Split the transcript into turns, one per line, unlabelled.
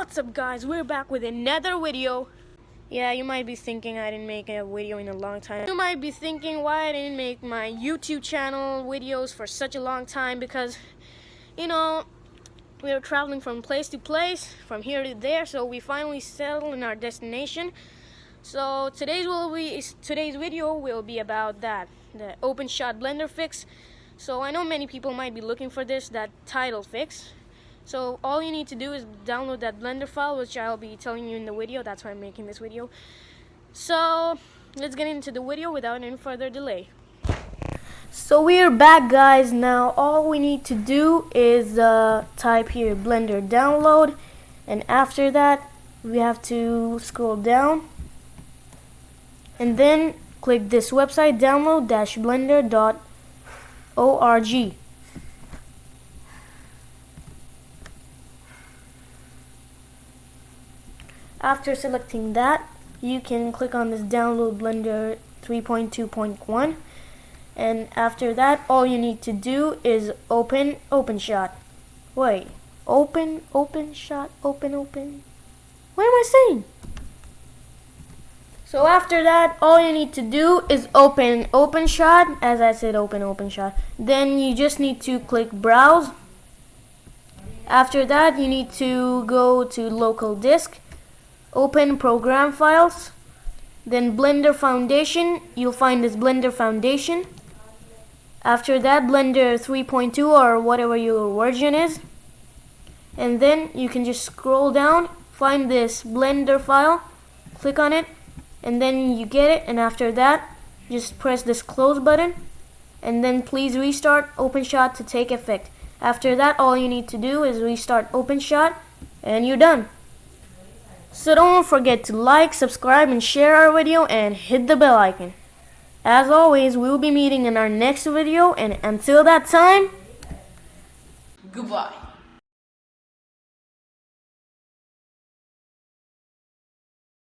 What's up guys, we're back with another video. Yeah, you might be thinking I didn't make a video in a long time. You might be thinking why I didn't make my YouTube channel videos for such a long time, because you know, we were traveling from place to place, from here to there, so we finally settled in our destination. So today's video will be about that, the Openshot blender fix. So I know many people might be looking for that title fix. So all you need to do is download that blender file, which I'll be telling you in the video. That's why I'm making this video. So let's get into the video without any further delay. So we're back guys. Now all we need to do is type here blender download, and after that we have to scroll down and then click this website, download-blender.org. After selecting that, you can click on this download Blender 3.2.1, and after that all you need to do is open Openshot. Wait, Openshot, open. What am I saying? So after that, all you need to do is open Openshot. As I said, open Openshot. Then you just need to click browse. After that, you need to go to local disk, open program files, then Blender Foundation. You'll find this Blender Foundation. After that, Blender 3.2 or whatever your version is, and then you can just scroll down, find this Blender file, click on it, and then you get it. And after that, just press this close button, and then please restart Openshot to take effect. After that, all you need to do is restart Openshot and you're done. So don't forget to like, subscribe, and share our video, and hit the bell icon. As always, we will be meeting in our next video, and until that time,
goodbye.